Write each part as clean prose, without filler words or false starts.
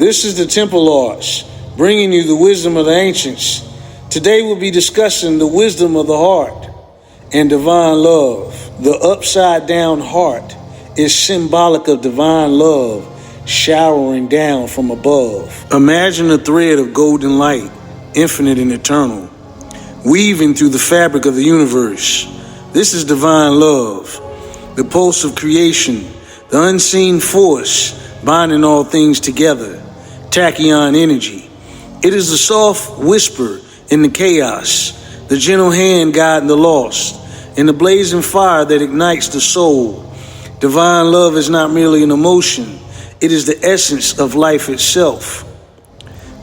This is the Temple Arts, bringing you the wisdom of the ancients. Today we'll be discussing the wisdom of the heart and divine love. The upside-down heart is symbolic of divine love showering down from above. Imagine a thread of golden light, infinite and eternal, weaving through the fabric of the universe. This is divine love, the pulse of creation, the unseen force binding all things together, tachyon energy. It is the soft whisper in the chaos, the gentle hand guiding the lost, and the blazing fire that ignites the soul. Divine love is not merely an emotion, it is the essence of life itself.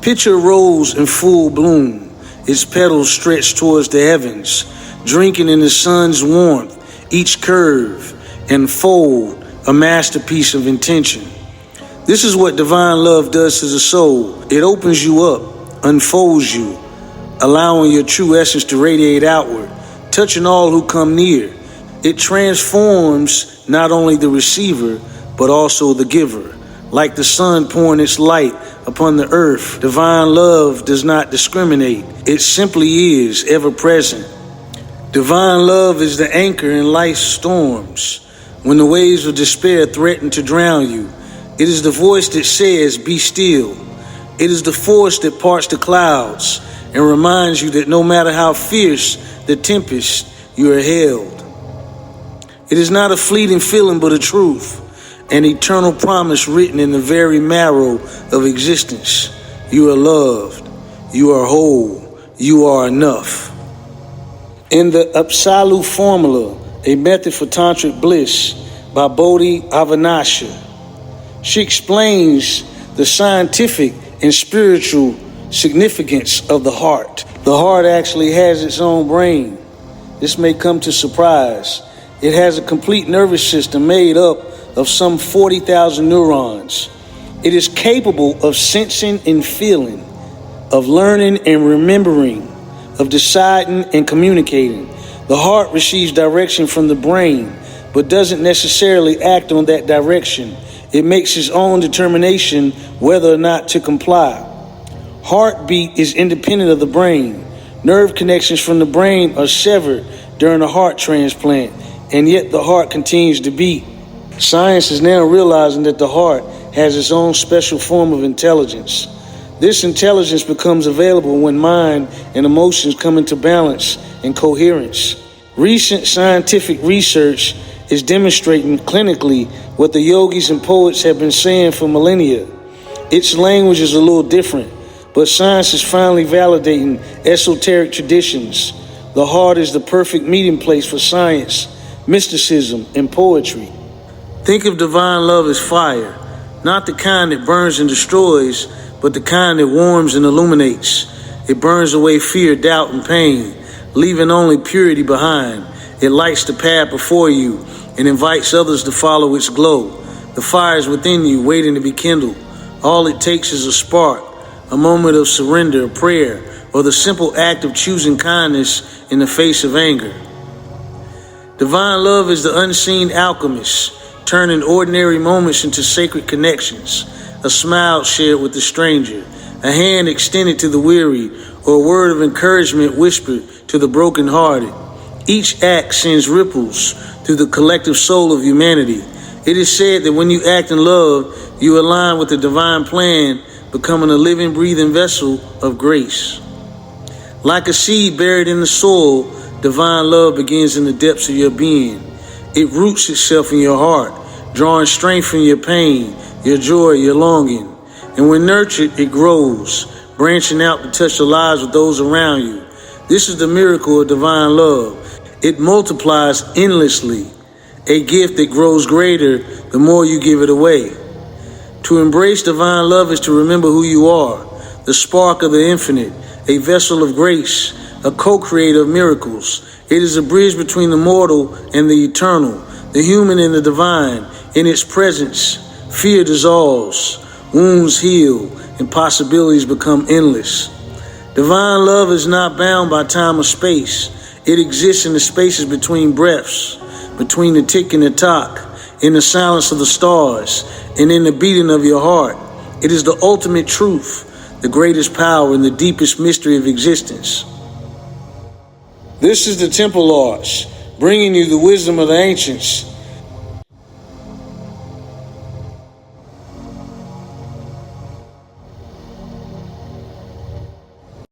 Picture a rose in full bloom, its petals stretched towards the heavens, drinking in the sun's warmth, each curve and fold a masterpiece of intention. This is what divine love does to the soul. It opens you up, unfolds you, allowing your true essence to radiate outward, touching all who come near. It transforms not only the receiver, but also the giver. Like the sun pouring its light upon the earth, divine love does not discriminate. It simply is ever present. Divine love is the anchor in life's storms. When the waves of despair threaten to drown you, it is the voice that says, "Be still." It is the force that parts the clouds and reminds you that no matter how fierce the tempest, you are held. It is not a fleeting feeling, but a truth, an eternal promise written in the very marrow of existence. You are loved. You are whole. You are enough. In the Apsalu Formula, a method for tantric bliss by Bodhi Avanasha, she explains the scientific and spiritual significance of the heart. The heart actually has its own brain. This may come to surprise. It has a complete nervous system made up of some 40,000 neurons. It is capable of sensing and feeling, of learning and remembering, of deciding and communicating. The heart receives direction from the brain, but doesn't necessarily act on that direction. It makes its own determination whether or not to comply. Heartbeat is independent of the brain. Nerve connections from the brain are severed during a heart transplant, and yet the heart continues to beat. Science is now realizing that the heart has its own special form of intelligence. This intelligence becomes available when mind and emotions come into balance and coherence. Recent scientific research is demonstrating clinically what the yogis and poets have been saying for millennia. Its language is a little different, but science is finally validating esoteric traditions. The heart is the perfect meeting place for science, mysticism, and poetry. Think of divine love as fire, not the kind that burns and destroys, but the kind that warms and illuminates. It burns away fear, doubt, and pain, leaving only purity behind. It lights the path before you and invites others to follow its glow. The fire is within you, waiting to be kindled. All it takes is a spark, a moment of surrender, a prayer, or the simple act of choosing kindness in the face of anger. Divine love is the unseen alchemist, turning ordinary moments into sacred connections. A smile shared with the stranger, a hand extended to the weary, or a word of encouragement whispered to the brokenhearted. Each act sends ripples through the collective soul of humanity. It is said that when you act in love, you align with the divine plan, becoming a living, breathing vessel of grace. Like a seed buried in the soil, divine love begins in the depths of your being. It roots itself in your heart, drawing strength from your pain, your joy, your longing. And when nurtured, it grows, branching out to touch the lives of those around you. This is the miracle of divine love. It multiplies endlessly, a gift that grows greater the more you give it away. To embrace divine love is to remember who you are, the spark of the infinite, a vessel of grace, a co-creator of miracles. It is a bridge between the mortal and the eternal, the human and the divine. In its presence, fear dissolves, wounds heal, and possibilities become endless. Divine love is not bound by time or space. It exists in the spaces between breaths, between the tick and the tock, in the silence of the stars, and in the beating of your heart. It is the ultimate truth, the greatest power, and the deepest mystery of existence. This is the Temple Arts, bringing you the wisdom of the ancients.